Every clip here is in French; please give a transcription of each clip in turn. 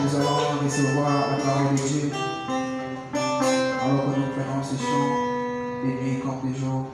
Nous allons recevoir la parole de Dieu alors que nous prenons ce chant des nuits comme des jours.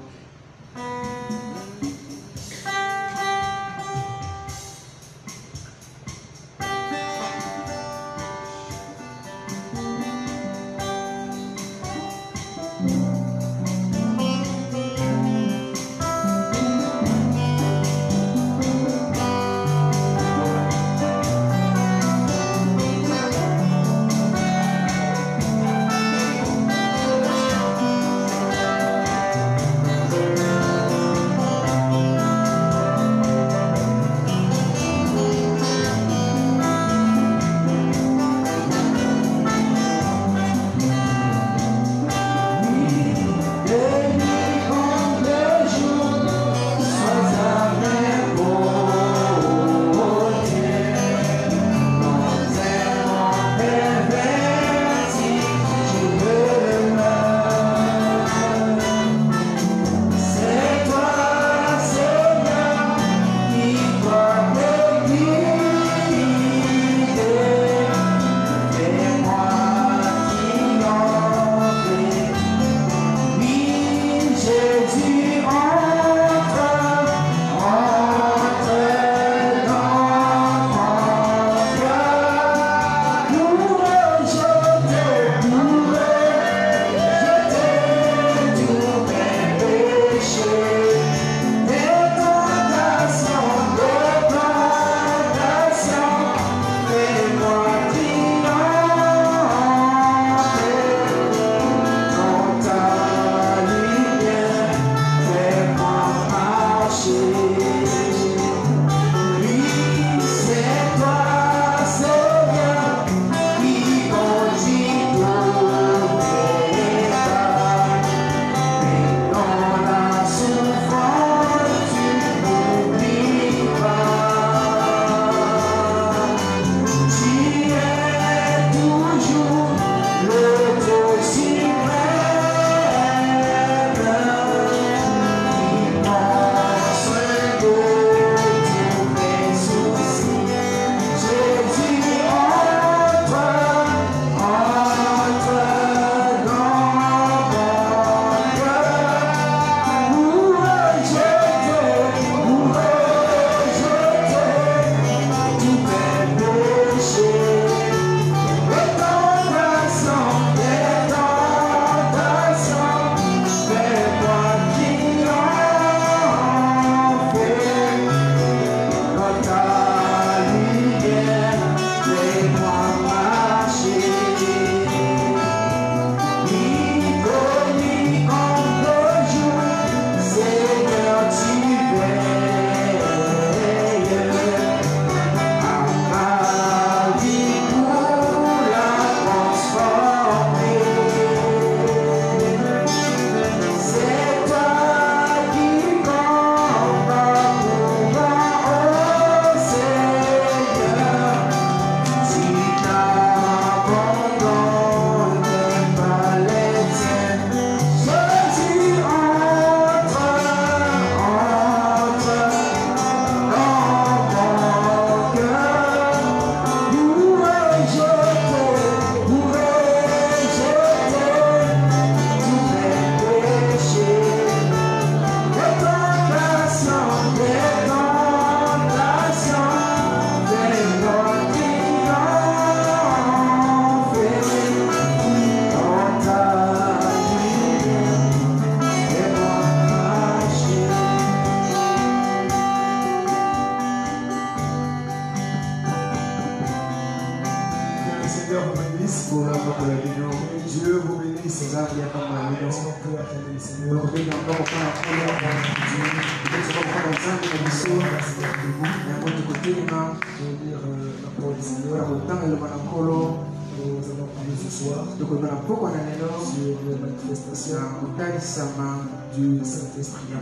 Du Saint-Esprit.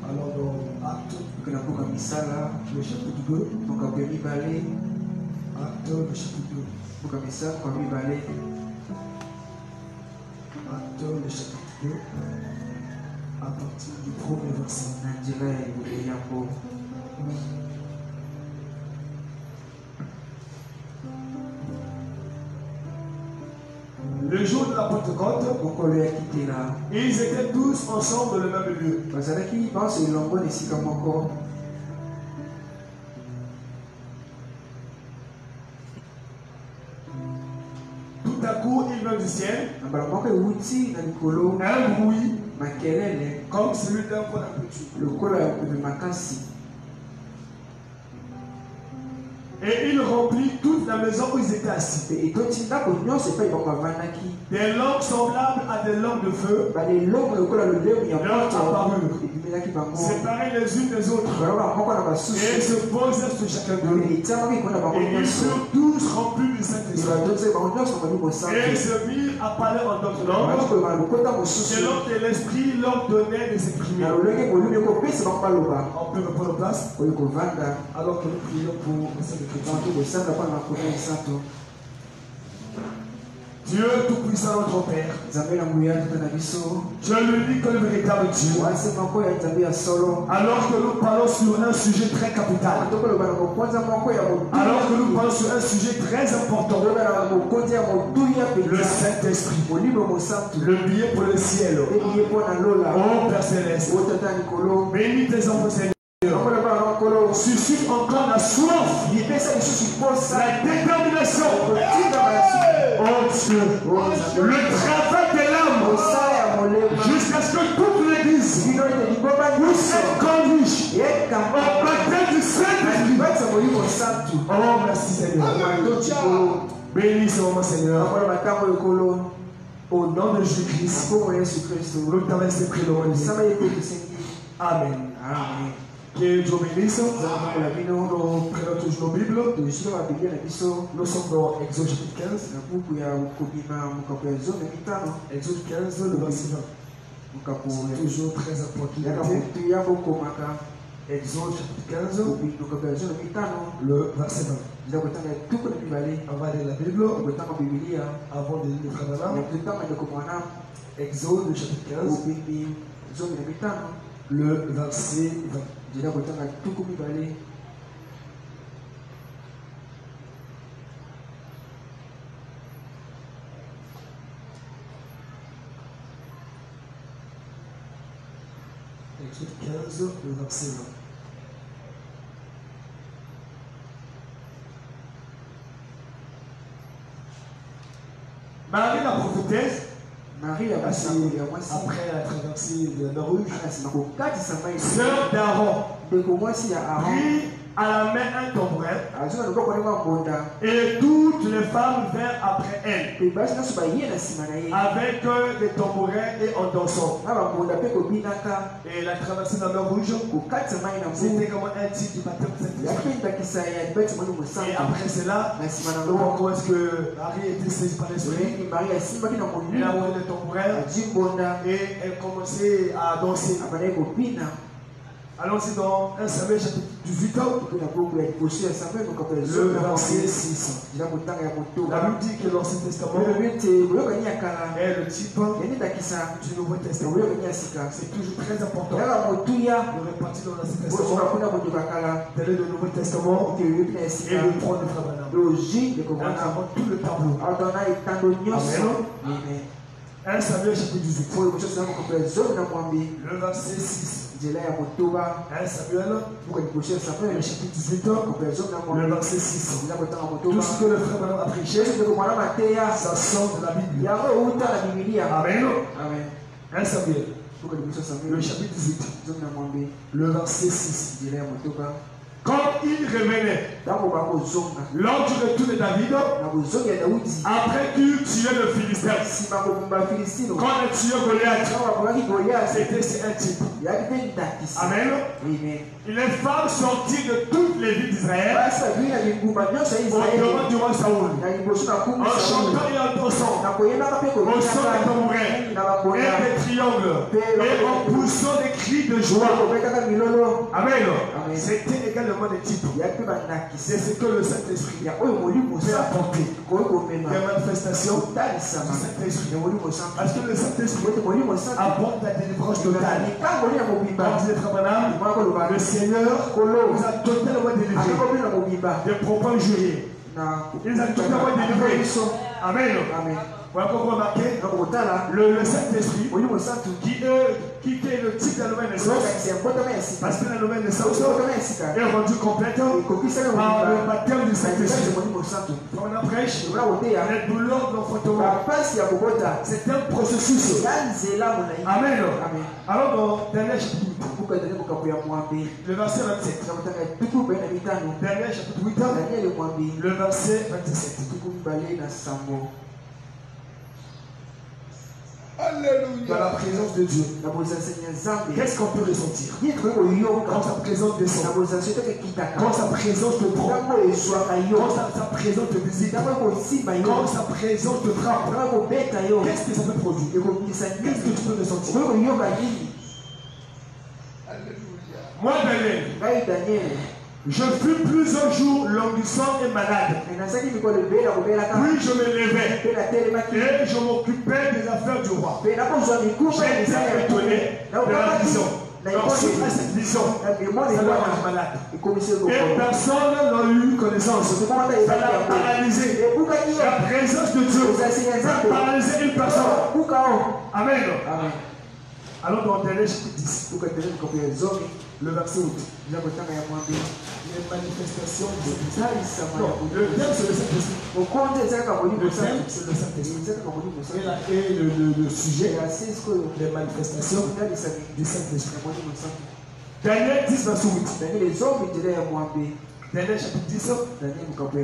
Alors dans Acte, le chapitre 2, Acte, le chapitre 2. Acte, le chapitre 2, à partir du premier verset. Le jour de la Pentecôte, ils étaient tous ensemble dans le même lieu. Tout à coup, il vint du ciel un bruit comme celui d'un pont d'application. Et il remplit toute la maison où ils étaient assis. Des langues semblables à des langues de feu leur apparurent, séparées les unes des autres, et se posèrent sur chacun d'eux. Et ils furent tous remplis du Saint-Esprit. Et ils se mirent à parler en d'autres langues, selon que l'Esprit leur donnait de s'exprimer. On peut reprendre place alors que nous prions pour le Saint-Esprit. Dieu Tout-Puissant, notre Père, je le dis comme le véritable Dieu. Alors que nous parlons sur un sujet très capital, alors que nous parlons sur un sujet très important, le Saint-Esprit, le billet pour le ciel, oh Père Céleste, bénis tes enfants, Seigneur. Suscite encore la soif, la détermination, oh Dieu, le travail de l'âme, jusqu'à ce que toute l'église puisse être conduite au baptême du Saint-Esprit. Oh merci Seigneur. Bénis ce moment Seigneur. Au nom de Jésus-Christ, nous t'avons ainsi prié le nom. Amen. Que Dieu bénisse. Nous prenons toujours nos Bibles. Nous sommes dans Exode chapitre 15. Exode 15, le verset 20. C'est toujours très important. Exode chapitre 15, le verset 20. On va lire la Bible avant de lire le frère d'Anna. Exode chapitre 15, le verset 20. Exode 15, le verset 20. Marie la prophétesse, après la traversée de la mer Rouge, sœur d'Aaron, prit à la main un tambourin, et toutes les femmes vinrent après elle, avec des tambourins et en dansant. Et la traversée de la mer Rouge, c'était comme un type du baptême de Saint-Esprit. Et après cela, comment est-ce que Marie était saisie par l'Esprit? Elle a pris le tambourin et elle commençait à danser. Allons-y dans 1 Samuel chapitre 18, le verset 6. La Bible dit que l'Ancien Testament est le type du Nouveau Testament. C'est toujours très important de répartir dans l'Ancien Testament, d'aller dans le Nouveau Testament et de prendre le frère Branham. Nous avons tout le tableau. Amen. 1 Samuel chapitre 18, le verset 6. 1 Samuel, le chapitre 18, le verset 6. Tout ce que le frère Branham a prêché, ça sort de la Bible. Amen. 1 Samuel, le chapitre 18, le verset 6. Quand il revenait, lors du retour de David, après qu'il tuait le Philistin, quand il tuait Goliath, c'était un type. Amen. Et les femmes sorties de toutes les villes d'Israël, au devant du roi Saoul, en chantant et en dansant, au son des tambourins et des triangles, et en poussant des cris de joie. Amen. C'était également des types. C'est ce que le Saint-Esprit peut apporter. Des manifestations du Saint-Esprit. Parce que le Saint-Esprit apporte la délivrance totale. Comme disait Frère Branham, le Seigneur nous a totalement délivrés des propos injuriés. Il nous a totalement délivrés. Amen. Voilà pourquoi remarquez le Saint-Esprit qui est le type de la nouvelle naissance. Parce que la nouvelle naissance est rendue complète par le baptême du Saint-Esprit. Quand on prêche, les douleurs de l'enfantement, c'est un processus. Amen. Alors dans dernier chapitre 8, le verset 27. Dernier chapitre 8, le verset 27. Alléluia. Dans la présence de Dieu, qu'est-ce qu'on peut ressentir quand sa présence descend, quand sa présence te prend, quand sa présence te visite, quand sa présence te frappe? Qu'est-ce que ça peut produire? Qu'est-ce que tu peux ressentir? Alléluia. Moi, Daniel, je fus plusieurs jours languissant et malade. Puis je me levais et je m'occupais des affaires du roi. J'étais étonné de la vision. Donc, suite à cette vision, ça l'a rendu malade. Et personne n'a eu connaissance. Ça l'a paralysé. La présence de Dieu a paralysé une personne. Amen. Alors, dans Daniel chapitre 10, le verset 8. Les manifestations de le thème c'est le Saint-Esprit. Le thème c'est le Saint-Esprit. Et le sujet, les manifestations du Saint-Esprit. Daniel 10, verset 8. Daniel chapitre 10,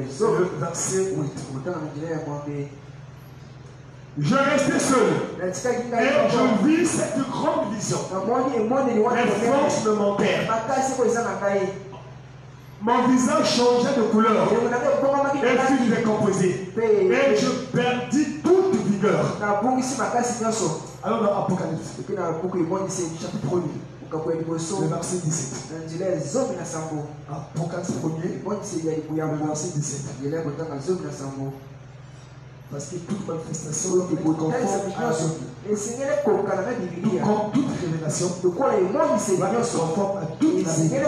le verset 8. Je restais seul et je vis cette grande vision. Les forces me manquèrent. Mon visage changeait de couleur et fut décomposé. Et je perdis toute vigueur. Alors dans Apocalypse, chapitre 1er, le verset 17. Apocalypse 1er, le verset 17. Parce que toute manifestation est conforme à Dieu. Comme toute révélation doit être conforme à toute la Bible.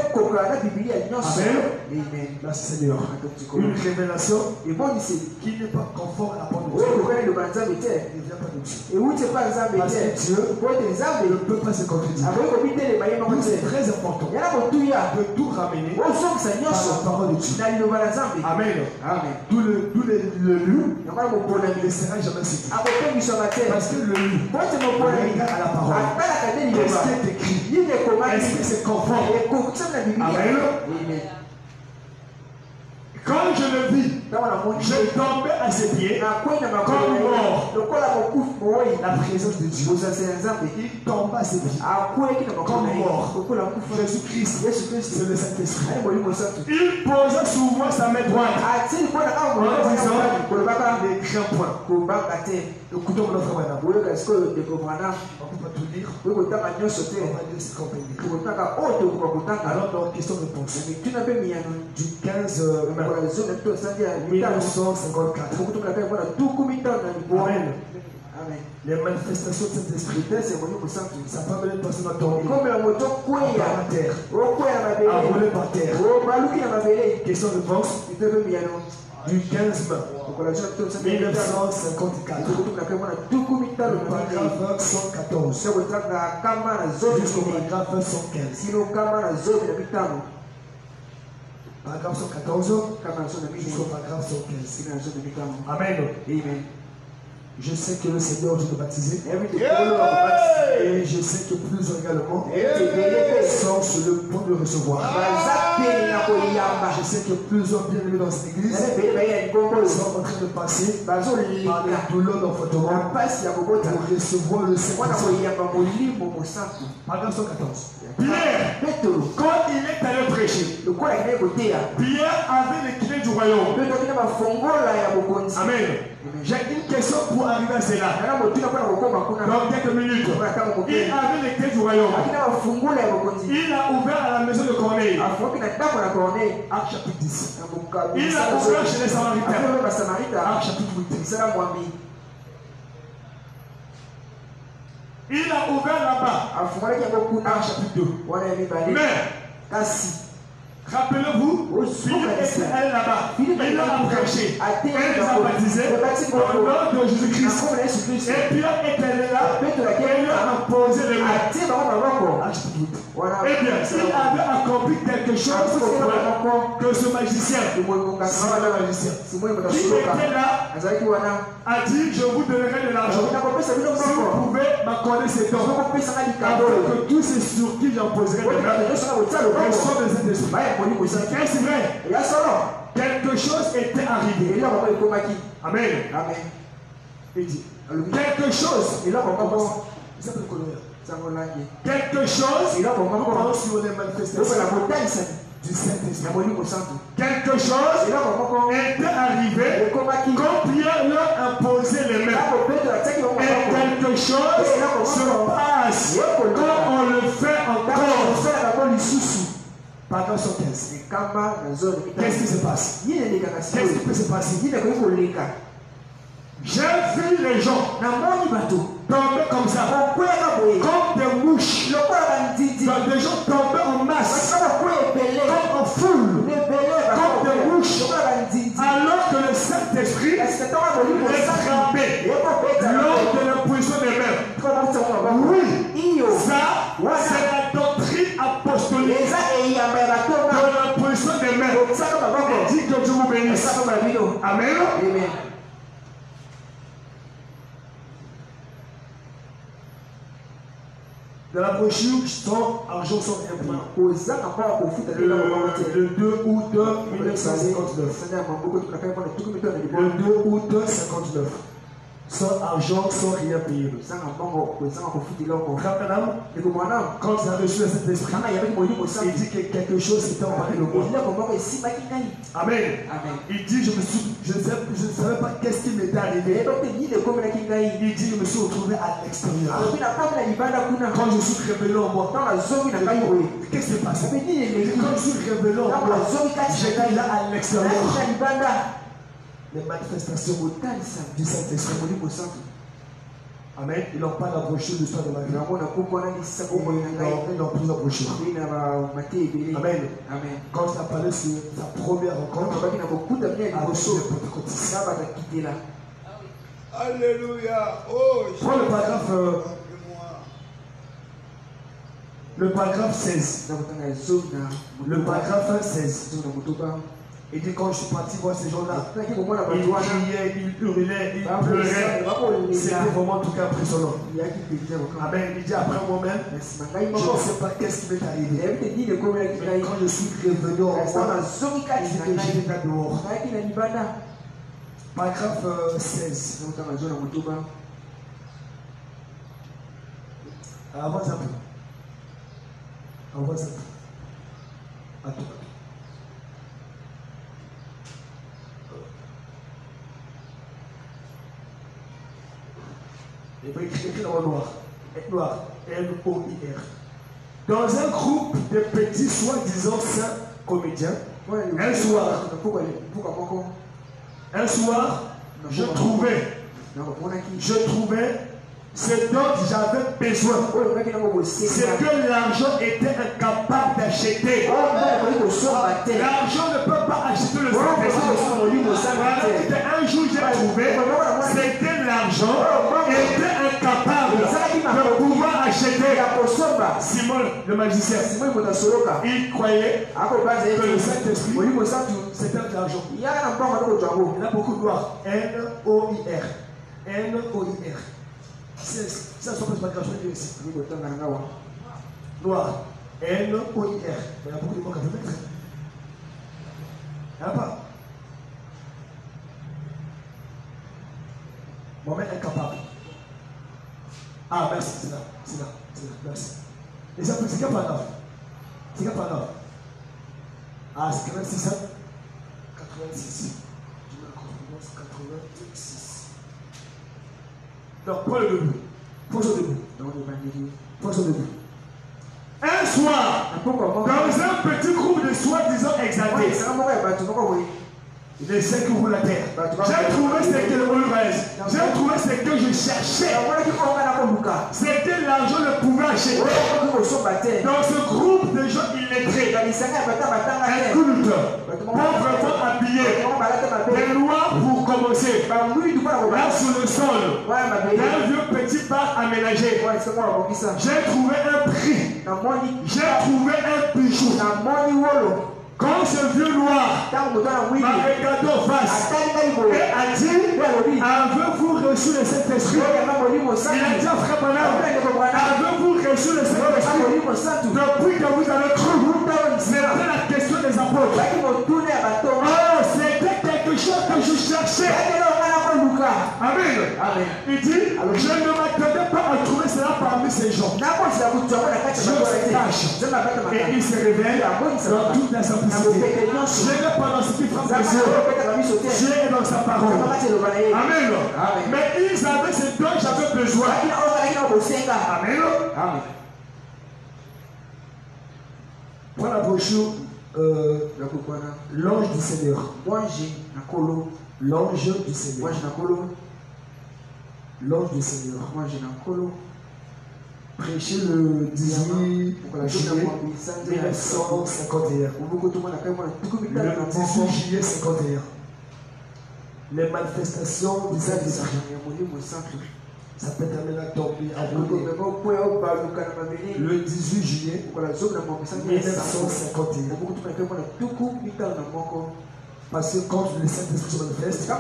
Amen. Merci Seigneur. Une révélation qui n'est pas conforme à la parole de Dieu ne vient pas de Dieu. Parce que Dieu ne peut pas se contredire. C'est très important de tout ramener par la parole de Dieu. Amen. D'où le loup ne sera jamais cité. Parce que le loup regarde à la parole. Qu'est-ce qui est écrit? Est-ce que c'est conforme? Amen. Quand je le vis, je tombais à ses pieds comme mort. La présence de Dieu. Il tomba à ses pieds comme mort. Jésus-Christ, c'est le Saint-Esprit. Il posa sur moi sa main droite en disant les grands points. Écoutons notre frère Madame. On ne peut pas tout lire. On va dire ce qu'on peut lire. Alors, dans question-réponse, du 15 1954. Amen. Les manifestations de cet esprit, ça peut venir passer dans ton vie. À terre. À rouler par terre. Question-réponse. Du 15 mai 1954. Le paragraphe 114. Jusqu'au paragraphe 115. Paragraphe 114 jusqu'au paragraphe 115. Amen. Je sais que le Seigneur veut te baptiser. Et je sais que plusieurs également sont sur le point de recevoir. Je sais que plusieurs bien-aimés dans cette église sont en train de passer par les douleurs d'enfantement pour recevoir le Saint-Esprit. Paragraphe 114. Pierre, quand il est allé prêcher, Pierre avait les clés du royaume. Amen. J'ai une question pour arriver à cela. Dans quelques minutes. Il avait les clés du royaume. Il a ouvert à la maison de Corneille. Acte chapitre 10. Il a ouvert chez les Samaritains. Acte chapitre 8. Il a ouvert là-bas. Acte chapitre 2. Mais Rappelez-vous, Philippe était allé là-bas. Il a prêché. Il les a baptisés au nom de Jésus-Christ. Et Pierre est allé là et il a imposé les mains. Eh bien, il avait accompli quelque chose que ce magicien, qui était là, a dit, je vous donnerai de l'argent si vous pouvez m'accorder ces dons, afin que tous ces sur qui j'imposerai des mains, ils sont des Saint-Esprit. Est-ce vrai? Quelque chose était arrivé. Amen. Il dit, quelque chose. Quelque chose, nous parlons sur les manifestations du Saint-Esprit. Quelque chose était arrivé quand Pierre leur imposait les mains. Et quelque chose se passe quand on le fait encore. Paragraphe 115. Qu'est-ce qui se passe? Qu'est-ce qui peut se passer? J'ai vu les gens tomber comme ça, comme des mouches. Des gens tomber en masse, comme en foule, comme des mouches, alors que le Saint-Esprit est frappé lors de l'imposition des mains. Oui, ça, c'est la doctrine apostolique de l'imposition des mains. Et dit que Dieu vous bénisse. Amen. Dans la brochure, sans argent, sans rien payé. Le 2 août 1959. Le 2 août 1959. Sans argent, sans rien payer. Quand il a reçu le Saint-Esprit, il dit que quelque chose s'était emparé de moi. Amen. Il dit, je ne savais pas qu'est-ce qui m'était arrivé. Il dit, je me suis retrouvé à l'extérieur. Quand je suis révélé en moi, qu'est-ce qui s'est passé? Quand je suis révélé en moi, j'étais là à l'extérieur. Les manifestations du Saint-Esprit. Amen. Il en parle dans la brochure de l'histoire de ma vie. Il en plusieurs brochures. Amen. Quand il a parlé sur sa première rencontre, il a reçu le Pentecôte. Alléluia. Oh, prends le paragraphe 16. Le paragraphe 16. Il dit quand je suis parti voir ces gens-là, ils criaient, ils hurlaient, ils pleuraient. C'était vraiment tout cas impressionnant. Amen. Il dit après moi-même, je ne sais pas qu'est-ce qui m'est arrivé. Mais quand je suis revenu en moi, j'étais dehors. Paragraphe 16. Avance un peu. Avance un peu. Attends. Il va écrire en noir, L-O-I-R. Dans un groupe de petits soi-disant saints comédiens, un soir, je trouvais ce dont j'avais besoin. C'est que l'argent était incapable d'acheter. L'argent ne peut pas acheter le Saint-Esprit. Un jour j'ai trouvé, c'était l'argent était incapable de pouvoir acheter. Simon, le magicien, il croyait que le Saint-Esprit c'était de l'argent. Il y a beaucoup de gloire. N-O-I-R. N-O-I-R. Ça ne pas grave, je vais ici. Noir. N-O-I-R. Il y a beaucoup de mots qu'on peut mettre. Il n'y en a pas. Moi-même incapable. Ah, merci, c'est là. Merci. Et ça, c'est pas grave. C'est pas grave. Ah, c'est quand même 600. 86. Je me recommence 86. Donc, prends le debout. Pose-le debout. Un soir, dans un petit groupe de soi-disant exaltés, les 5 roues la terre, j'ai trouvé ce que le monde va mauvaise. J'ai trouvé ce que je cherchais. C'était l'argent que je pouvais acheter. Dans ce groupe de gens illettrés, écoute, pauvretement habillés, des lois pour commencer. Là sur le sol, un vieux petit bar aménagé. J'ai trouvé un prix. J'ai trouvé un bijou. Quand ce vieux noir m'a regardé en face et a dit, avez-vous reçu le Saint-Esprit? Il a dit à Frère Branham, avez-vous reçu le Saint-Esprit? Depuis que vous avez cru, c'était la question des apôtres. Oh, c'était quelque chose que je cherchais. Amen. Il dit, je ne m'attendais pas à trouver cela parmi ces gens. Je me cache. Et il se révèle dans toute la simplicité. Je n'ai pas dans ce qui frappe les yeux. Dieu est dans sa parole. Amen. Mais ils avaient ce dont j'avais besoin. Amen. Prends la brochure. L'ange du Seigneur. L'ange du Seigneur. L'ange du Seigneur. Prêché le 18 juillet 1951. Le 18 juillet 51. Les manifestations du Saint-Esprit. Ça peut t'amener à tomber à rouler. Le 18 juillet 1951. Parce que quand le Saint-Esprit se manifeste,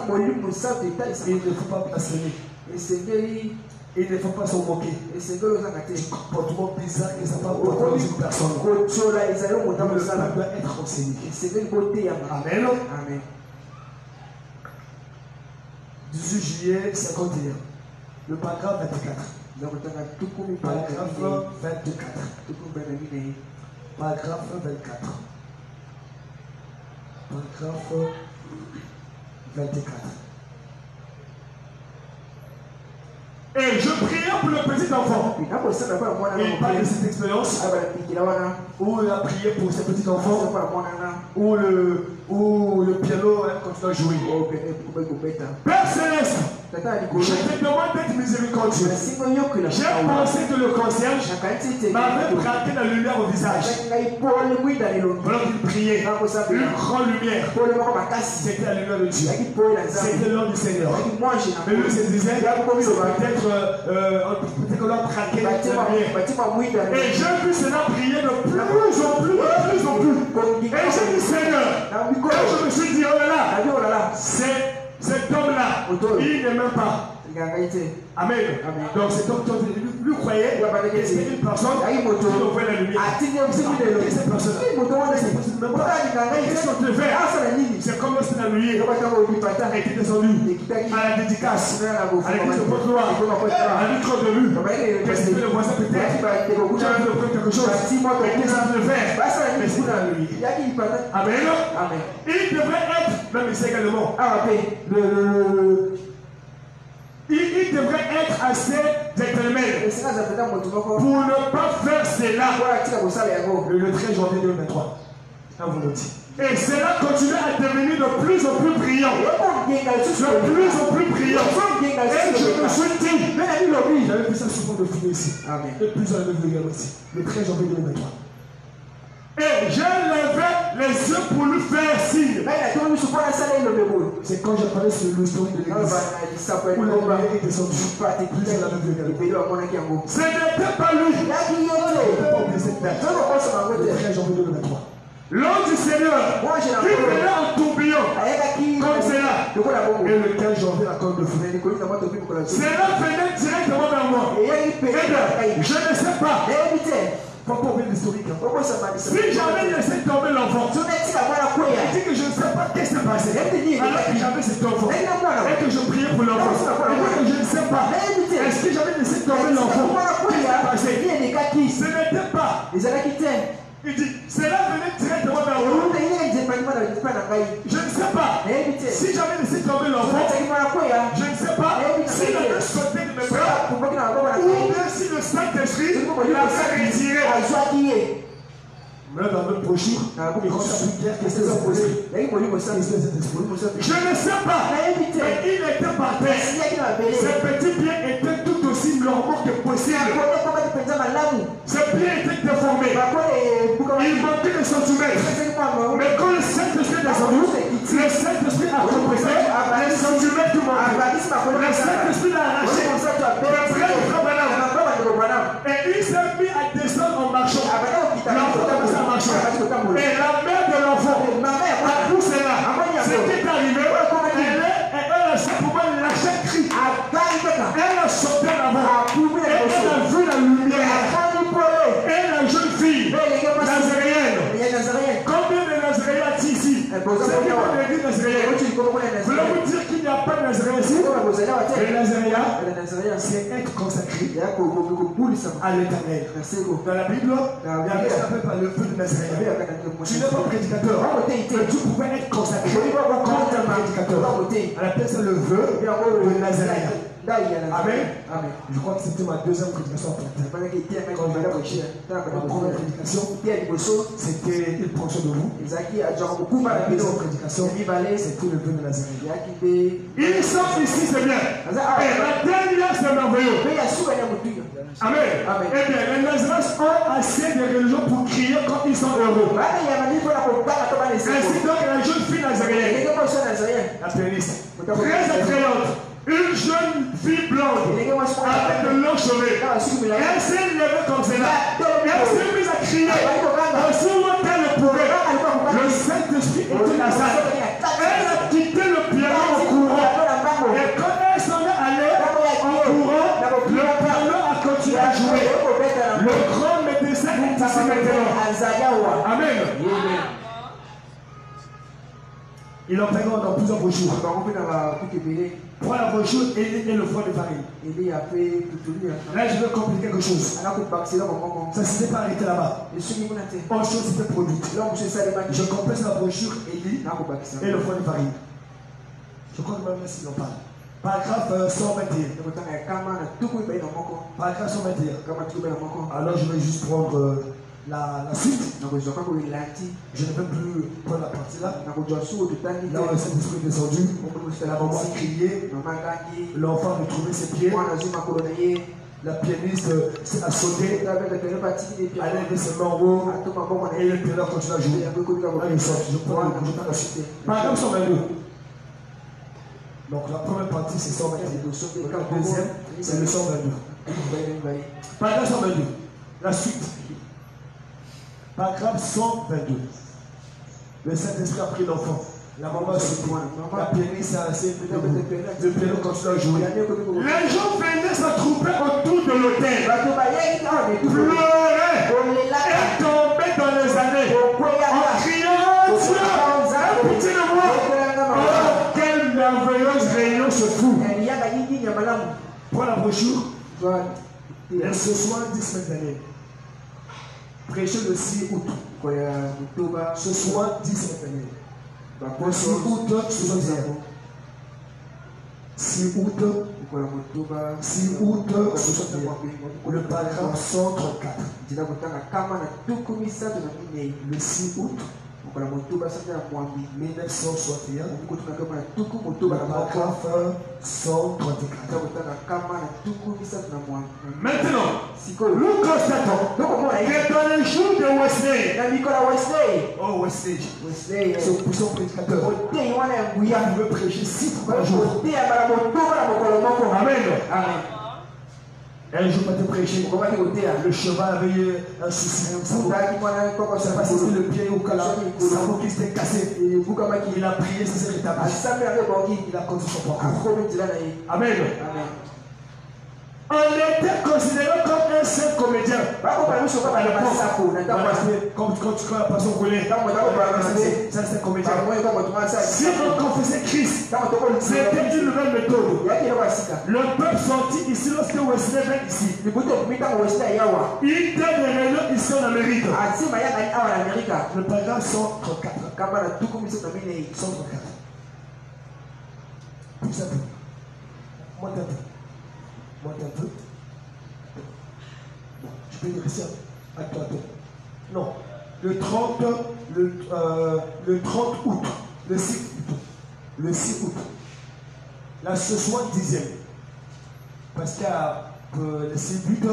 il ne faut pas blasphémer. Il ne faut pas se moquer. Du comportement bizarre que ça va avoir une personne. Le peuple doit être enseigné. Amen. 18 juillet 51. Le paragraphe 24. Paragraphe 24. Paragraphe 24. Paragraphe 24. Et je priais pour le petit enfant. Il parle de cette expérience où il a prié pour ce petit enfant, où le piano continue à jouer. Père Céleste, je te demande d'être miséricordieux. J'ai pensé que le concierge m'avait braqué la lumière au visage. Pendant qu'il priait, une grande lumière. C'était la lumière de Dieu. C'était l'homme du Seigneur. Mais lui se disait, peut-être qu'on a braqué la lumière. Et j'ai vu cela prier de plus en plus, de plus en plus. Et j'ai dit, Seigneur, et je me suis dit, oh là là, cet homme-là, il ne m'aime pas. Amen. Donc cet homme, lui croyait que c'était une personne qui ouvrait la lumière. Cette personne, qu'est-ce qu'on te fait? C'est comme si la lumière était descendue à la dédicace, à l'église de Port-Noir, à l'île de lui. Qu'est-ce que le voisin peut-être? Tu as vu quelque chose? Qu'est-ce qu'on te fait? Mais c'est la lumière. Amen. Il devrait être, même ici également, il devrait être assez gentleman pour ne pas faire cela. Le 13 janvier 2023. Un volontiers. Et cela continue à devenir de plus en plus brillant. De plus en plus brillant. Et je me suis dit, j'avais vu ça souvent de fumée ici. De plus en plus brillant aussi. Le 13 janvier 2023. Et j'ai levé les yeux pour lui faire signe. C'est quand j'ai parlé sur l'histoire de l'église. Où la lumière est descendue. Ce n'était pas lui. Je ne peux pas oublier cette date. Le 13 janvier 2023. L'homme du Seigneur qui venait en tourbillon comme cela. Et le 15 janvier, la colonne de feu. Cela venait directement vers moi. Et je ne sais pas. Faut pas oublier l'historique. Si j'avais laissé tomber l'enfant, il dit que je ne sais pas qu'est-ce qui s'est passé. Alors que j'avais cet enfant et que je priais pour l'enfant, et que je ne sais pas. Est-ce que j'avais laissé tomber l'enfant? Qu'est-ce qui s'est passé? Ce n'était pas. Il dit, cela venait directement vers moi. Je ne sais pas. Si j'avais laissé tomber l'enfant, je ne sais pas s'il avait sauté de mes bras ou bien si le Saint-Esprit l'avait retiré. Mais dans notre brochure, il rentre à prière, qu'est-ce que vous posez? Je ne sais pas, mais il était par terre. Ses petits pieds étaient tout aussi normaux que possible. Ses pieds étaient déformés. Il manquait de centimètres. Mais quand le Saint-Esprit est descendu, le Saint-Esprit a compensé les centimètres du manque. Le Saint-Esprit l'a arraché. Et il s'est mis à descendre en marchant. L'enfant a commencé à marcher. Et la mère de l'enfant a poussé là. Ce qui est arrivé, elle a simplement lâché un cri. Elle a sauté là-bas. Et elle a vu la lumière. Et la jeune fille nazaréenne. Combien de Nazaréens a-t-il ici? C'est qui va l'église nazaréenne? Voulez-vous dire qu'il n'y a pas de Nazaréen ici? Le Nazaréen, c'est être consacré à l'éternel. Dans la Bible, il y avait ce qu'on appelle le feu de Nazaréen. Tu n'es pas prédicateur, mais tu pouvais être consacré comme un prédicateur. On appelle ça le feu de Nazaréen. Amen. Je crois que c'était ma deuxième prédication en fait. Quand je prêché, ma première prédication, c'était il prend soin de vous. Ma deuxième prédication, c'était le feu de Nazaréen. Ils sont ici, c'est bien. Et la dernière, c'est merveilleux. Amen. Eh bien, les Nazaréens ont assez de religion pour crier quand ils sont heureux. Ainsi donc, la jeune fille nazaréenne, la pianiste, très attrayante. Une jeune fille blonde avec de longs cheveux. Elle s'est levée comme cela. Elle s'est mise à crier. Aussi longtemps qu'elle pouvait. Le Saint-Esprit était dans la salle. Elle a quitté le piano en courant. Et quand elle s'en est allée en courant, le piano a continué à jouer. Le grand médecin est ici maintenant. Amen. Il en prend dans plusieurs brochures. Pour la brochure et le foie de farine. Là, je vais compliquer quelque chose. Ça ne s'était pas arrêté là-bas. Autre chose s'était produite. Je complète la brochure Élie et le foie de farine. Je crois que même s'ils en parlent. Paragraphe 121. Paragraphe 121. Alors, je vais juste prendre la suite. Je ne peux plus prendre la partie là. Là où le Saint-Esprit est descendu, la maman a crié, l'enfant a retrouvé ses pieds, la pianiste a sauté, elle a levé ses mains en haut et le piano continue à jouer. Allez, je prends la suite. Paragraphe 122. Donc la première partie c'est 121. La deuxième c'est le 122. Paragraphe 122. La suite. Paragraphe 122. Le Saint-Esprit a pris l'enfant. La maman a sauté. La pianiste a assez le piano continue à jouer. Les gens venaient s'attrouper autour de l'autel. Pleuraient et tombaient dans les années. En criant Dieu, pitié de moi. Oh, quelle merveilleuse réunion se fout. Prends la brochure. Et ce soir, 10 semaines d'année. Prêcher le 6 août. Ce soir, 10 semaines d'année. Le 6 août, ce soir, 6 août, 6 août, le paragraphe 134. Le 6 août 1961, le paragraphe 134. Maintenant, nous constatons que dans les jours de Wesley, oh Wesley, ce puissant prédicateur, il veut prêcher 6 fois par jour. Amen. Un jour, quand tu prêchais, le cheval avait un souci. C'est parce que c'était le pied au cas là, sa peau qui s'était cassée. Il a prié, ça s'est rétabli. Il a continué son parcours. Amen. On était considéré comme un seul comédien. Quand la passion roulait, ça c'est un comédien. Si on confessait Christ, c'était une nouvelle méthode. Le peuple sorti ici lorsque Wesley vint ici. Il était des réunions ici en Amérique. Le paragraphe 134. 134. Plus simple. Moins un peu. Monte un peu. Bon, je peux dire ici. Attends. Non. le 30 août, le 6 août, la 70e. Parce qu'il y a le 6 buts,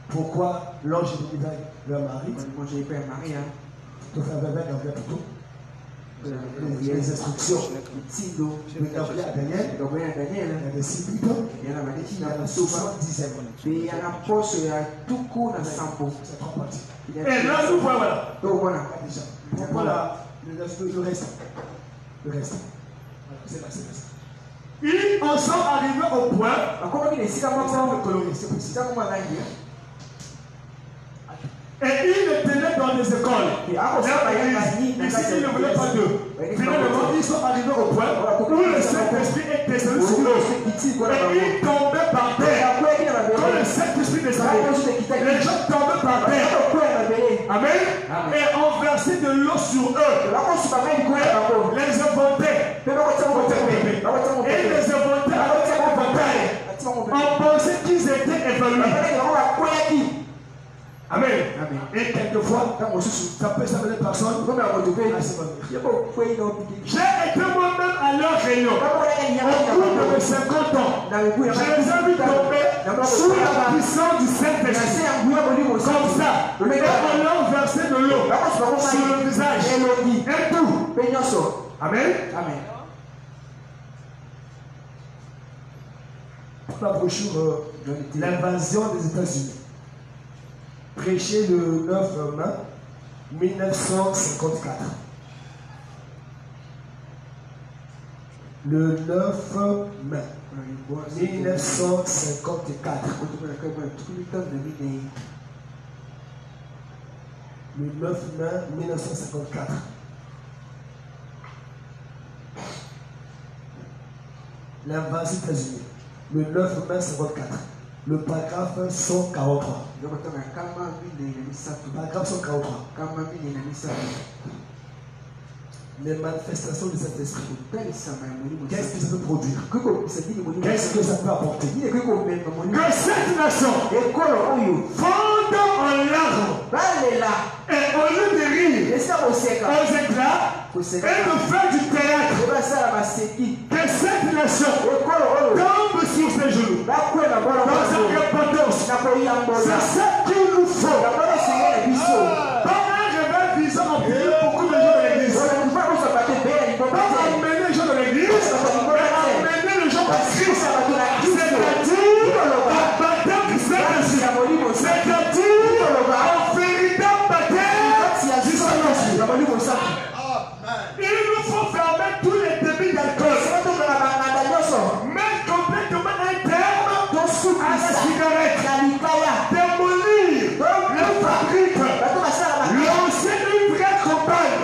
pourquoi l'ange est venu vers Marie. Quand j'ai pris Marie, tout fait avec plutôt. Les instructions. Le Gabriel à Daniel. Il y a des 6 buts. Il y a la 70e. Il y a la poche, il y a tout court dans le sampo. C'est 3 parties. Et là, nous voilà. Donc voilà. Déjà. Voilà le reste. Le reste. C'est là, c'est là. Ils en sont arrivés au point. Et ils tenaient dans des écoles. Ici, ils ne voulaient pas d'eux. Finalement, ils sont arrivés au point où le Saint-Esprit est descendu sur eux. Et ils tombaient par terre. Quand le Saint-Esprit descendait, les gens tombaient par terre. Amen. Et ont versé de l'eau sur eux. Les inventés. Et les inventés avec cette bataille. On pensait qu'ils étaient évanouis. Amen. Et quelquefois, ça peut s'amener personne. J'ai été moi-même à leur réunion. Au cours de mes 50 ans, je les ai vus tomber sous la puissance du Saint-Esprit. Comme ça. Et on leur versé de l'eau sur le visage. Et tout. Amen. La brochure l'invasion des États-Unis. Prêché le 9 mai 1954. Le 9 mai 1954. Le 9 mai 1954. L'invasion des États-Unis. Le 9 mai 1954. Le paragraphe 143. Paragraphe 143. Les manifestations du Saint-Esprit. Qu'est-ce que ça peut produire? Qu'est-ce que ça peut apporter? Que cette nation fonde en larmes et au lieu de rire aux éclats et de faire du théâtre, que cette nation tombe sur ses genoux dans sa repentance. C'est ça qu'il nous faut. Pas un réveil visant à prier beaucoup de gens de l'église. Pas amener les gens de l'église, mais amener les gens à Christ. C'est-à-dire un baptême du Saint-Esprit. C'est-à-dire un véritable baptême du Saint-Esprit. Il nous faut fermer tous les débits d'alcool. Mettre complètement un terme à la cigarette. Démolir les fabriques. Lancer une vraie campagne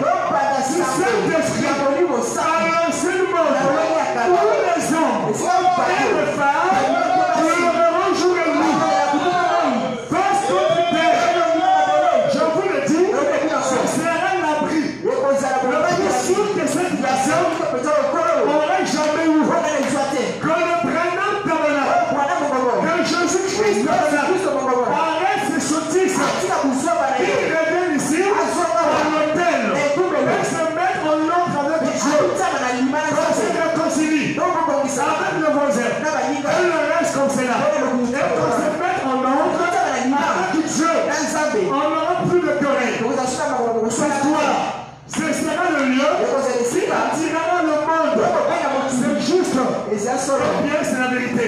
du Saint-Esprit à l'enseignement pour les hommes et les femmes pleureront jour et nuit. Face contre terre, je vous le dis, ce sera l'abri. Le plus sûr que cette nation n'aurait jamais eu. Que le prénom tabernacle, que Jésus-Christ arrête ces sottises qui reviennent ici à l'hôtel et se mettre en ordre avec Dieu. Qu'on se réconcilie avec le voisin et le reste comme cela. Et qu'on se mette en ordre avec Dieu. On n'aura plus de querelle. Ce soir, ce sera le lieu qui attirera le monde. C'est juste. Et bien, c'est la vérité.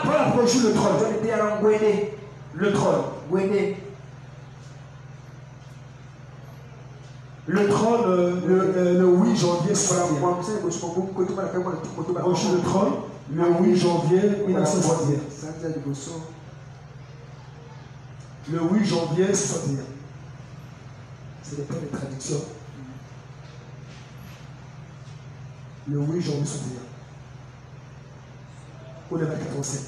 Pour approcher le trône. Le trône. Le trône, le 8 janvier 61. Approcher le trône, le 8 janvier 1961. Le 8 janvier 61. C'est le point de traduction. Le 8 janvier 61. Ou le 24 ancien.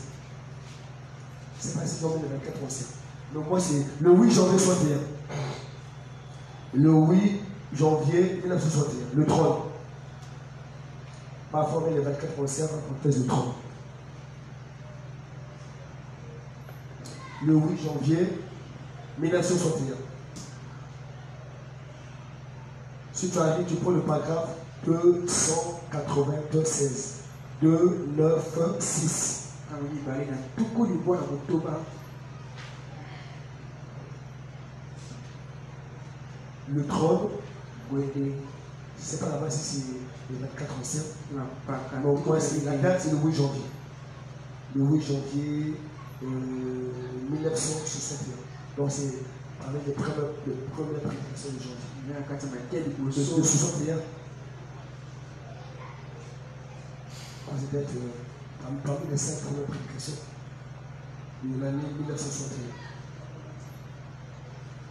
C'est pas si le 24 ancien. Donc moi c'est le 8 janvier 61. Le 8 janvier 1961. Le trône. Pas formé le 24 ancien en contexte du trône. Le 8 janvier 1961. Si tu arrives, tu prends le paragraphe 296. 296. Le trône, c'est pas là-bas si c'est le 24 ancien. Non, moi, la date, c'est le 8 janvier. Le 8 janvier 1961. Donc, c'est parmi les premières prédications de janvier. De 61. C'était parmi les 5 premières prédications de l'année 1961.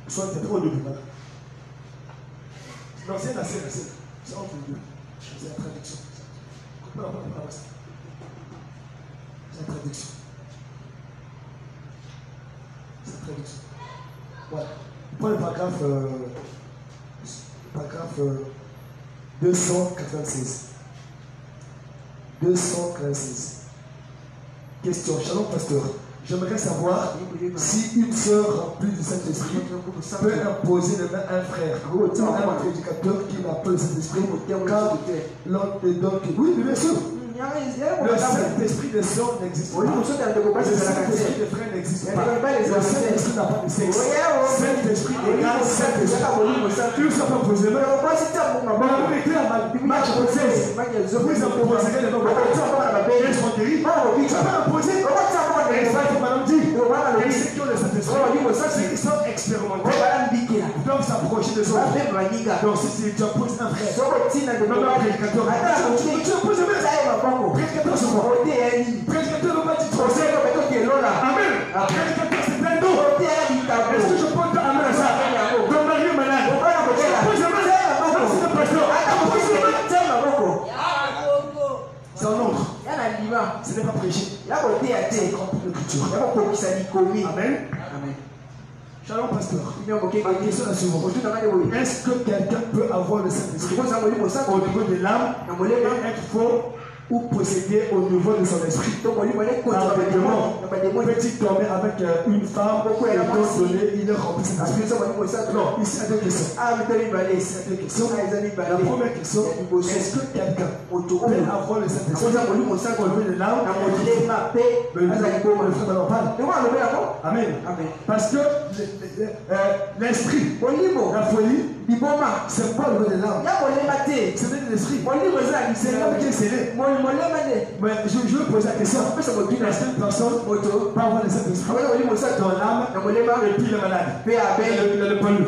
Soit c'était au début, voilà. Non, c'est la scène. C'est entre les deux. C'est la traduction. C'est la traduction. C'est la traduction. Voilà. Pour le paragraphe 296. 296. Question. Shalom, pasteur. J'aimerais savoir si une sœur remplie du Saint-Esprit peut imposer les mains à un frère ou un prédicateur qui n'a pas le Saint-Esprit car l'on te donne que. Oui, bien sûr. Le Saint-Esprit des sœurs n'existe pas. Le Saint-Esprit des frères n'existe pas. Le Saint-Esprit n'a pas de sexe. Saint-Esprit égale Saint-Esprit. Tu ne sais pas poser les mains. Marche 16. Vous imposerez les mains. Ils sont guéris. Tu peux imposer. Madame dit, et ceux qui ont le Saint-Esprit, ils sont expérimentés, doivent s'approcher des autres. Donc si tu apposes un frère, même un prédicateur, tu apposes un prédicateur, c'est quoi? Prédicateur ne va pas dire trop. Amen. Prédicateur, c'est plein d'eau. Est-ce que je peux dire amen à ça? Ton mari est malade. Tu apposes un main. C'est le pasteur. C'est un ordre. Ce n'est pas prêché. C'est rempli de culture. Amen. Shalom, pasteur. La question est la suivante. Est-ce que quelqu'un peut avoir le Saint-Esprit au niveau de l'âme et être faux ou posséder au niveau de son esprit? Petit dormir avec une femme, il est rempli de Saint-Esprit. Non, ici, il y a deux questions. La première question, est-ce que quelqu'un peut avoir le Saint-Esprit au niveau de l'âme et le frère de l'enfant? Amen. Parce que l'esprit, la folie, c'est pas le niveau de l'âme. C'est de l'esprit. C'est l'âme qui est scellée. Mais je veux poser la question. Est-ce qu'une personne peut avoir le Saint-Esprit dans l'âme et puis le malade? Le palu.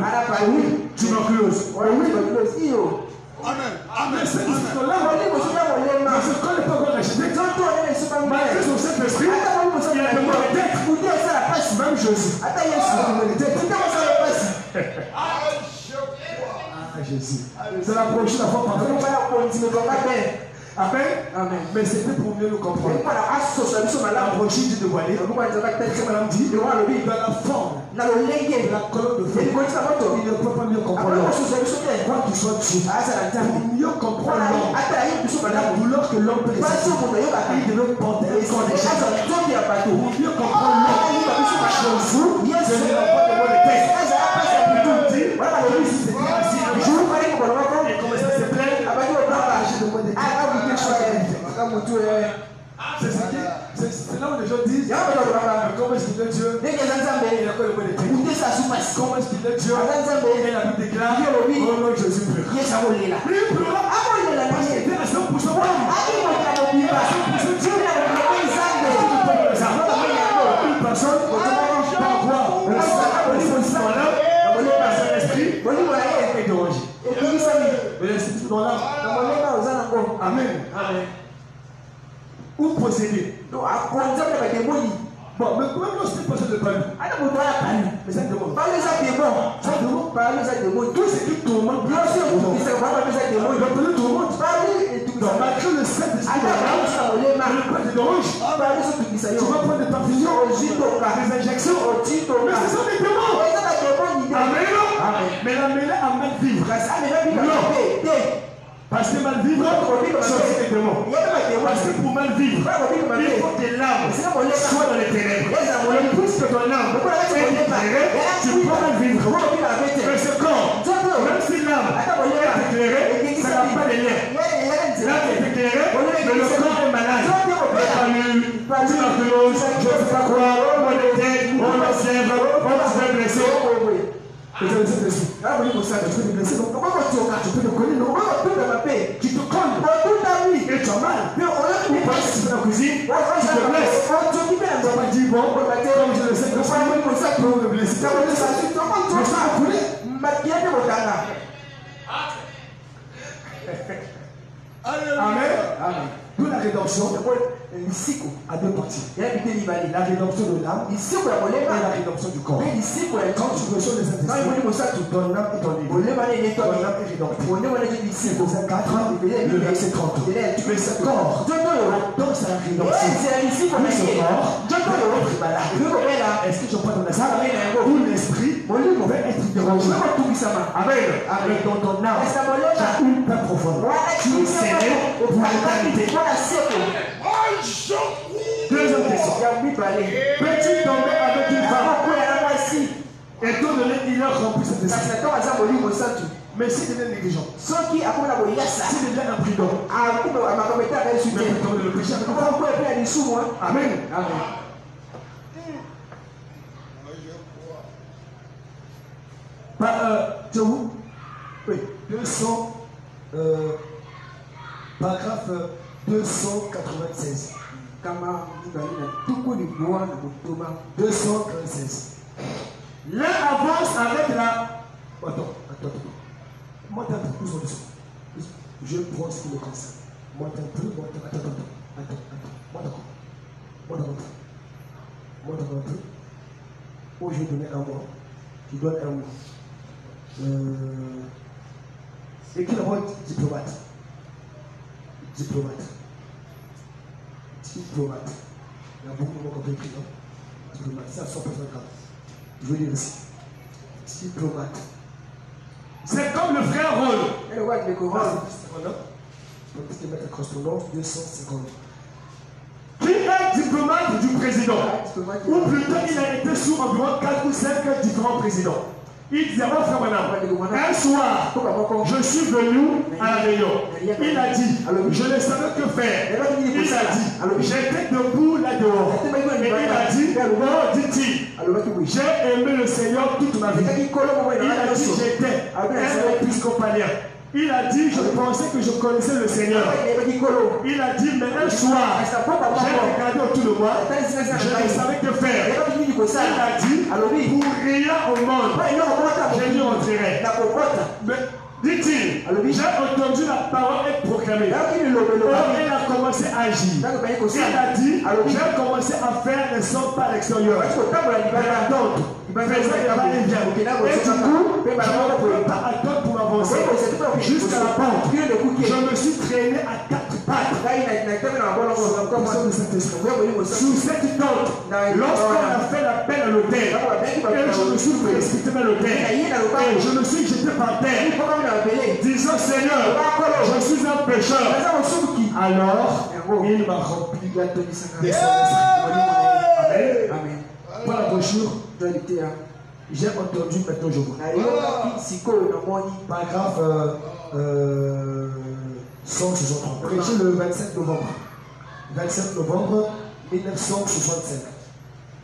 Tuberculose. Amen. C'est dans l'âme. Mais ce qu'on n'est pas encore acheté, malgré son Saint-Esprit, il a demandé d'être. Même Jésus. Jésus. C'est la prochaine fois par exemple. Amen. Mais c'était pour mieux nous comprendre. La prochaine dit de voiler. Madame dit dans la forme de la colonne de feu. Il ne peut pas mieux comprendre l'homme. Quoi qu'il soit Dieu. Pour mieux comprendre l'homme. La douleur que l'homme peut ressentir. Il devait porter un corps d'échec. Pour mieux comprendre l'homme. Jésus, ce n'est pas de moi le texte. Voilà, Jésus s'était assis un jour. Et commençait à se plaindre. C'est là où les gens disent comment est-ce qu'il est Dieu? Il a quoi le mot de Dieu? Comment est-ce qu'il est Dieu? Et la Bible déclare oh non, Jésus pleure. Il pleura parce qu'il était à 100% homme. Une personne par quoi le Saint-Esprit est dérangé. Mais l'Esprit dans l'âme. Amen. Ou posséder. Bon, mais comment est-ce que personne ne parle? Mais ça demande. Tout ce qui tourmente, bien sûr, le tourmente. Donc, malgré le Saint-Esprit, le pas de dérange. Tu vas prendre des papillons, des injections. Mais ce sont des démons. Amen. Mais la mêlée à mal vivre. Non. Parce que mal vivre, c'est des démons. Parce que pour mal vivre, il faut que l'âme soit dans les ténèbres. Et puisque ton âme est éclairée, tu peux mal vivre. Mais ce corps, même si l'âme est tuberculose, je ne sais pas quoi, on est dead, on est sèvre, on se fait blesser. Tu peux te blesser, donc comment tu peux te coller, non, tu te colles, et tu as mal. Mais on a tout passé dans la cuisine, tu te blesses. Tu m'as dit, bon, comme je le sais, je ne sais pas pour me blesser. Amen. Amen. D'où la rédemption à deux parties. La rédemption de l'âme et la rédemption du corps. Quand tu reçois les Saint-Esprit, ton âme est en libre. Ton âme est rédemptée. C'est dans un 4, le verset 30. Mais ce corps, donc c'est la rédemption. Mais ce corps, est-ce que tu vois dans la salle où l'esprit va être dérangé? Amen. Avec dans ton âme, tu as une paix profonde. Tu es scellé pour l'éternité. Deuxième question. Peux-tu tomber avec une femme et ton donné, il a rempli cette esprit? Mais si tu es négligent, si tu es imprudent, tu peux tomber le péché avec une femme. Amen. Amen. Tu es où? Oui. 200. Paragraphe 296. 296. L'un avance avec la. Attends. Monte un peu plus en dessous. Je prends ce qui me concerne. Monte un peu, Attends. Monte un peu. Oh, je vais donner un mois. Tu donnes un mois. Écris d'abord diplomate. Diplomate. Il y a beaucoup de mots qu'on peut écrire. Diplomate. C'est à 100% grave. Je veux dire ici. Diplomate. C'est comme le frère Rôle. Et le roi de l'école. Qui est diplomate du président. Ou plutôt, il a été sous environ 4 ou 5 différents présidents. Il disait, oh frère Madame, un soir, je suis venu à la réunion. Il a dit, je ne savais que faire. Il a dit, j'étais debout là-dehors. Et il a dit, oh, dit-il, j'ai aimé le Seigneur toute ma vie. Il a dit, j'étais un épiscopalien. Il a dit, je pensais que je connaissais le Seigneur. Il a dit, mais un soir, j'ai regardé autour de moi, je ne savais que faire. Il a dit, pour rien au monde, je lui rentrerai. Mais, dit-il, j'ai entendu la parole être proclamée. Or, il a commencé à agir. Il a dit, j'ai commencé à faire des sons par l'extérieur. Faisait des va-et-vient. Et du coup, je ne pouvais pas attendre pour m'avancer jusqu'à la porte. Je me suis traîné à 4 pattes. Sous cette tente, lorsqu'on a fait l'appel à l'hôtel, et je me suis précipité vers l'hôtel, et je me suis jeté par terre, disant, Seigneur, je suis un pécheur. Alors, il m'a rempli de Amen. Pour la brochure, j'ai entendu, maintenant je vois. Paragraphe 163. Prêché le 27 novembre. 27 novembre 1965.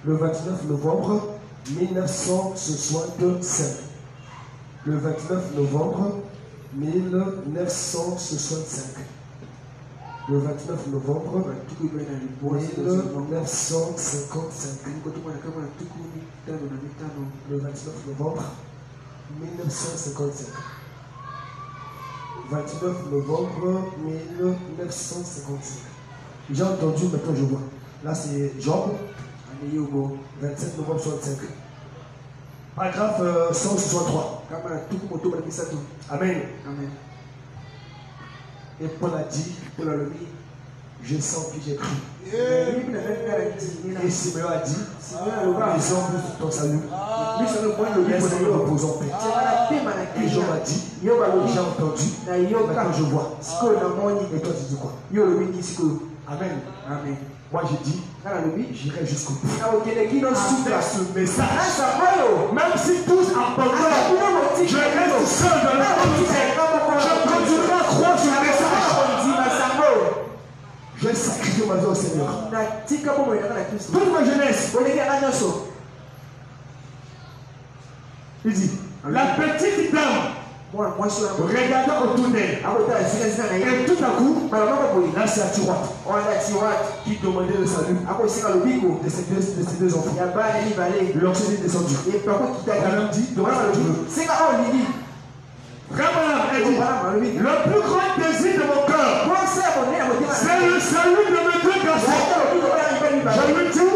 Le 29 novembre 1965. Le 29 novembre 1965. Le 29 novembre 1955. Le 29 novembre 1955. 29 novembre 1955. J'ai entendu, maintenant je vois. Là c'est Job. 27 novembre 65. Paragraphe 163. Amen. Amen. Et Paul a dit, je sens que j'ai pris. Et Simeon a dit, les hommes de ton salut, laisse-nous reposer en paix. Et Job a dit, j'ai entendu, maintenant je vois. Et toi tu dis quoi? Amen. Amen. Moi je dis, j'irai jusqu'au bout. Avec ce message, même si tous abandonnent, je reste seul dans le monde. Je continuerai à croire sur le message. J'ai sacrifié ma vie au Seigneur. Toute ma jeunesse. Il dit, la petite dame regardant autour d'elle. Et tout à coup, là c'est la tiroite qui demandait le salut de ses deux enfants. L'oxygène est descendu. Elle a dit, demande le Dieu. Vraiment, elle dit, le plus grand désir de mon cœur, c'est le salut de mes deux garçons. Je lui dis,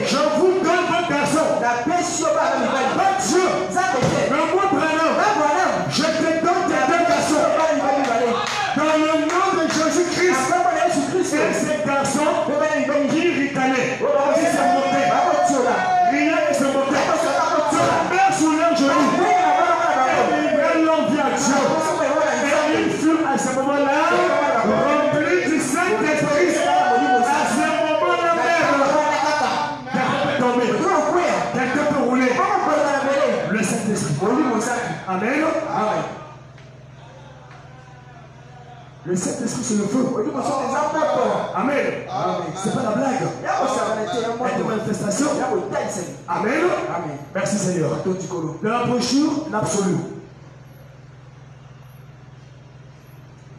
je vous donne votre garçon. Pas Dieu. Mais moi, Branham, je te donne tes deux garçons. Dans le nom de Jésus-Christ. Et ces garçons qui ricanaient, qui se moquaient, riaient et se moquaient, se mettent sous leurs genoux. Et il fut à ce moment-là rempli du Saint-Esprit. À ce moment-là même, quelqu'un peut tomber, quelqu'un peut rouler. Le Saint-Esprit. Amen. Le Saint-Esprit c'est le feu. Amen. C'est pas la blague. C'est une manifestation. Amen. Merci Seigneur. De la brochure, l'absolu.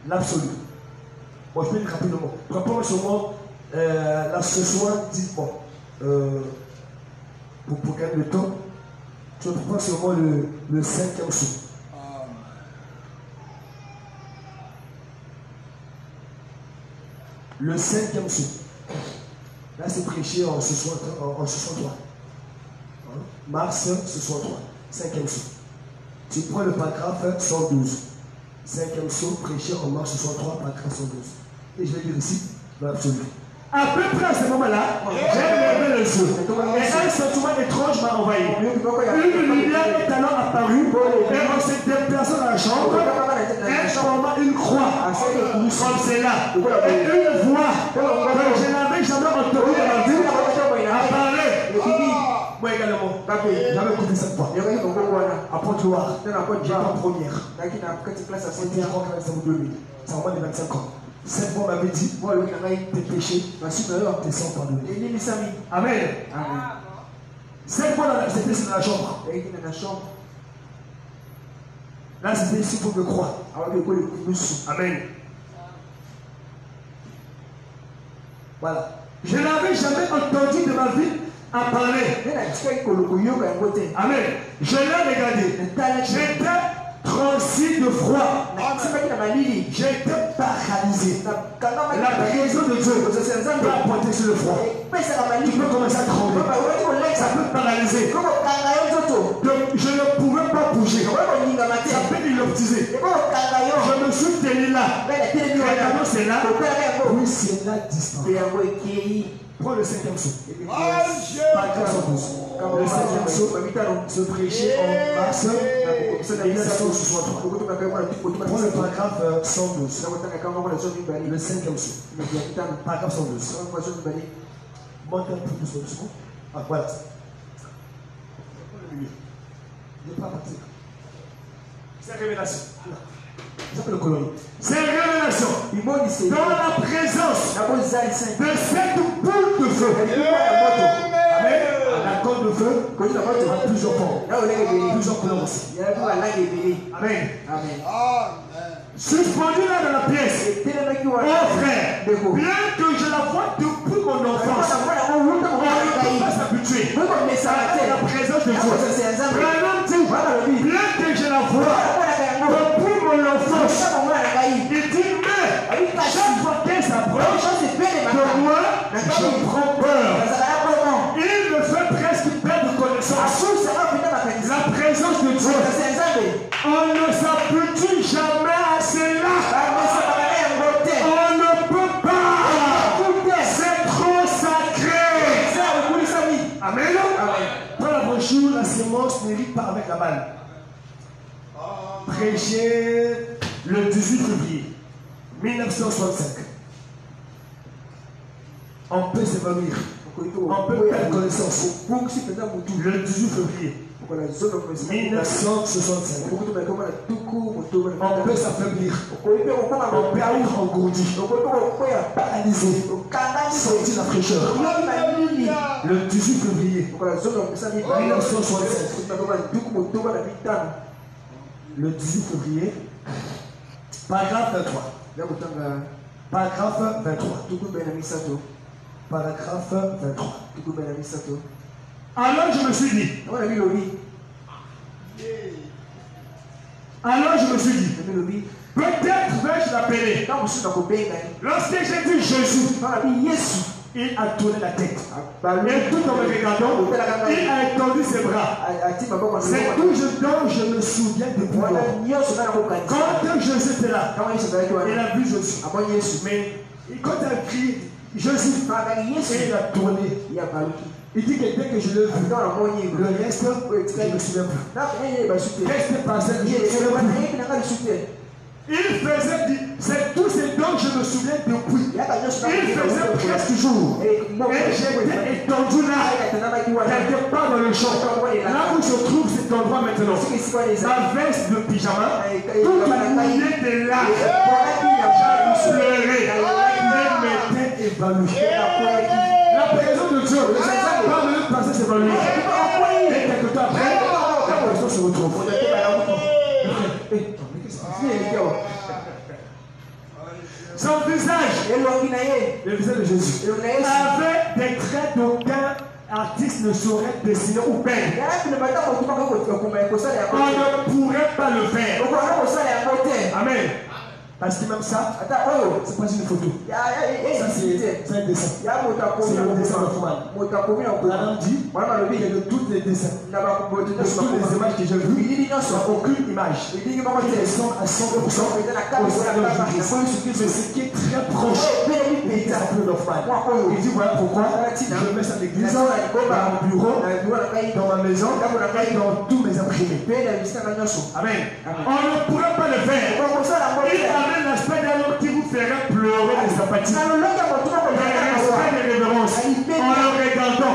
L'absolu. Bon, je peux dire rapidement. Rappelons seulement, là ce soir, dites-moi, pour gagner le temps, je prends seulement le 5e sou. Le 5e sou. Là, c'est prêché en 63. Mars 63. 5e sou. Tu prends le paragraphe 112. 5e sou, prêché en mars 63, paragraphe 112. Et je vais dire ici, dans l'absolu. À peu près à ce moment-là, j'ai levé les yeux. Et un sentiment étrange m'a envahi. Une lumière est alors apparue et on s'est déplacé dans la chambre. Et formant une croix, comme celle-là. Et une voix que je n'avais jamais entendue dans ma vie apparaît. Moi également, j'avais écouté cette voix. À Port-Loire, j'étais en première. C'était en 2000. C'est en moins de 25 ans. Cette voix m'avait dit, tes péchés, tes sangs pardonnés. Amen. Cette voix c'était dans la chambre. Là c'était ici pour me croire. Amen. Voilà. Je n'avais jamais entendu de ma vie à parler. Amen. Je l'ai regardé. J'étais transi de froid. J'étais paralysé. La présence de Dieu peut apporter sur le froid. Tu peux commencer à trembler. Ça peut paralyser. Donc, je ne pouvais pas bouger. Ça peut inoptiser. Je me suis tenu là. Regardons, c'est là. Oui, c'est là distant. Prends le 5e sou. Paragraphe 112. Le 5e sou se prêchait en mars 1963. Prends le paragraphe 112. Le 5e sou. Paragraphe 112. Monte un peu plus doucement. Ah, voilà. Ne pas partir. C'est révélation. C'est une révélation dans la présence de cette boule de feu. Amen. La colle de feu a plusieurs formes, plusieurs couleurs aussi. Amen. Suspendu là dans la pièce. Oh frère, bien que je la vois depuis mon enfance, on ne peut pas s'habituer à la présence de Dieu. Bien que je la vois depuis mon enfance, il dit mais chaque fois qu'elle s'approche de moi, je prends peur. Il me fait presque perdre connaissance. La présence de Dieu. On ne s'habitue jamais à cela. On ne peut pas. C'est trop sacré. Amen. Dans la brochure, la sémence ne rit pas avec la balle. Prêché le 18 février 1965. On peut s'évanouir. On peut perdre connaissance. Le 18 février 1965. On peut s'affaiblir. On peut être engourdi. Paralysé. Sortir la fraîcheur. Le 18 février 1967. Le 18 février. Paragraphe 23. Paragraphe 23. Paragraphe 23. Alors je me suis dit. Peut-être vais-je l'appeler. Lorsque j'ai dit Jésus, il a tourné la tête. Et tout en me regardant, il a étendu ses bras. C'est tout dont je me souviens depuis lors. Quand Jésus était là, il a vu Jésus. Mais quand il a crié Jésus, il a tourné. Il dit que dès que je l'ai vu, le reste, je ne me souviens plus. Qu'est-ce qui s'est passé? Je ne me souviens plus. Il faisait, c'est tout ce dont je me souviens depuis. Il faisait presque jour. Et j'étais étendu là, quelque part dans le champ. Là où je trouve cet endroit maintenant. Ma veste de pyjama, tout mouillé de larmes. J'ai pleuré. Il m'était évanoui. La présence de Dieu, pas de passer s'évanouir. Et quelque temps après, la personne se retrouve. Son visage, le visage de Jésus, avait des traits d'aucun artiste ne saurait dessiner ou peindre. On ne pourrait pas le faire. Amen. Parce que même ça, c'est pas une photo. Ça c'est un dessin. C'est le dessin de Fouman. La dame dit, il y a de tous les dessins. De toutes les images que j'ai vues, il n'y a aucune image. Ils sont à 100% au Seigneur Jésus-Christ. Mais ce qui est très proche, il s'appelle le Fouman. Il dit voilà pourquoi je mets ça à l'église, dans mon bureau, dans ma maison, et dans tous mes imprimés. Amen. On ne pourrait pas le faire. L'aspect d'un homme qui vous ferait pleurer de sympathie. L'aspect de révérence en le regardant.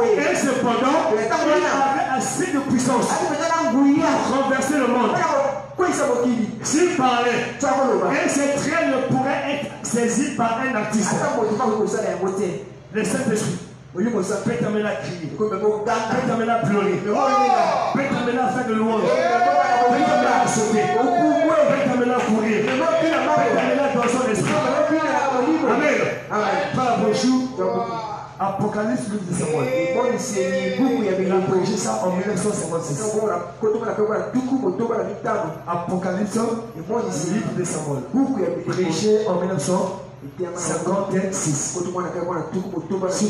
Et cependant, il avait assez de puissance pour renverser le monde. S'il parlait, et ses traits ne pourraient être saisis par un artiste. Le Saint-Esprit peut t'amener à crier, peut t'amener à pleurer, peut t'amener à faire de louanges, peut t'amener à sauter, peut t'amener à courir, peut t'amener à dans son esprit. Amen. Par la bonjour, Apocalypse, livre de Samuel. Il a prêché ça en 1956. Apocalypse, livre de Samuel. Prêché en 1956. Sur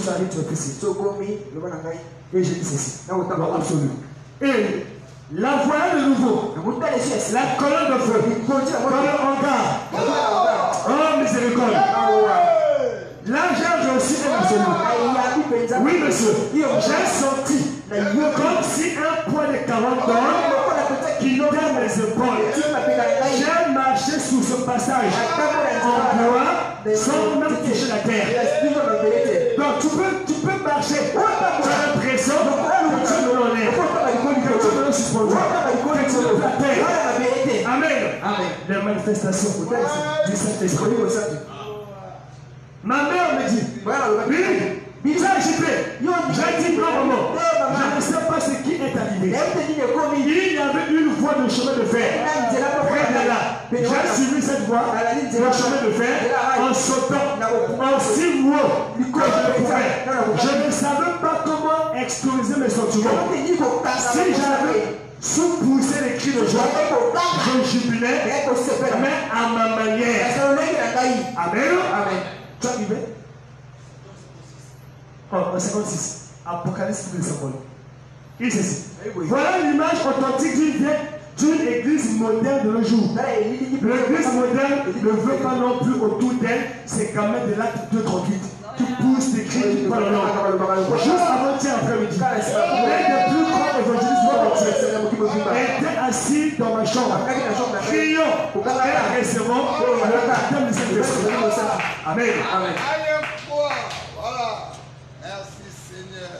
la rite réfléchie. Et j'ai dit ceci. Absolu. Et la voilà de nouveau. La colonne de feu. Dans le hangar. Oh miséricorde. Là j'ai reçu un absolu. Oui monsieur. J'ai senti comme si un poids de 40 tonnes quittait mes épaules. J'ai marché sous ce passage en bois sans même toucher la terre. Donc tu peux marcher. Tu as l'impression que tu me l'en es. Que tu me l'as suspendu. Que tu me la terre. Amen. Les manifestations du Saint-Esprit. Ma mère me dit, oui, j'ai agité. J'ai dit non, maman. Je ne sais pas ce qui est arrivé. Il y avait une voie de chemin de fer près de là. J'ai suivi cette voie de chemin de fer en sautant en 6 mois que je pouvais. Je ne savais pas comment exprimer mes sentiments. Si j'avais sous-poussé les cris de joie, je jubilais, mais à ma manière. Amen. Tu es arrivé? En 56, Apocalypse de Samuel. Il dit ceci. Voilà l'image authentique d'une église moderne de nos jours. L'église moderne ne veut pas non plus autour d'elle ces gamins de l'acte 238 qui poussent des cris qui parlent en langue. Juste avant-hier après-midi, l'un des plus grands évangélistes était assis dans ma chambre, criant et recevant le baptême du Saint-Esprit. Amen. Voilà. Merci Seigneur.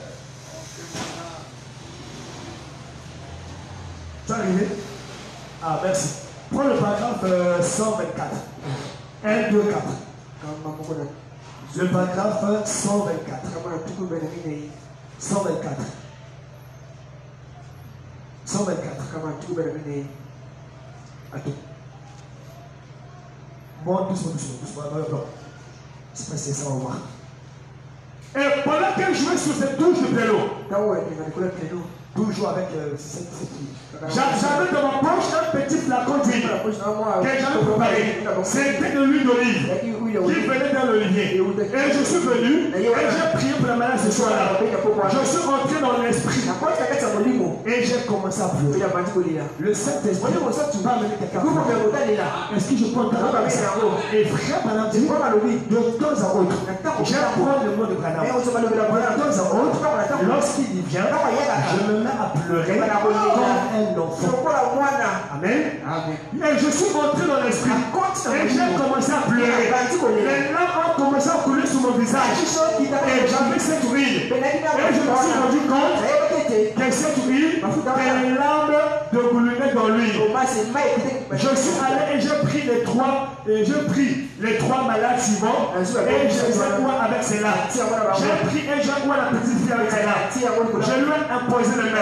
Tu es arrivé? Ah, merci. Prends le paragraphe 124. 1, 2, 4. Le paragraphe 124. 124. 124. Attends. Bon, doucement. C'est passé, ça va voir. Et pendant qu'elle jouait sur cette touche de piano, toujours avec cette fille. J'avais dans ma poche un petit flacon d'huile que j'avais préparé. C'était de l'huile d'olive qui venait dans l'olivier. Et je suis venu et j'ai prié pour la malade ce soir-là. Je suis rentré dans l'esprit et j'ai commencé à pleurer. Le Saint-Esprit va amener quelqu'un. Est-ce que je peux entendre ça? Et frère Branham dit de temps à autre, j'apprends le mot de Branham. De temps à autre, lorsqu'il vient, je me mets à pleurer comme un enfant. Amen. Et je suis rentré dans l'esprit et j'ai commencé à pleurer. Les larmes ont commencé à couler sur mon visage. Et j'avais cette huile. Et je me suis rendu compte que cette huile, les larmes de boulonner dans l'huile. Je suis allé et j'ai pris les trois malades suivants et j'ai joué avec celle-là. J'ai pris et j'ai joué la petite fille avec celle-là. Je lui ai imposé le maître.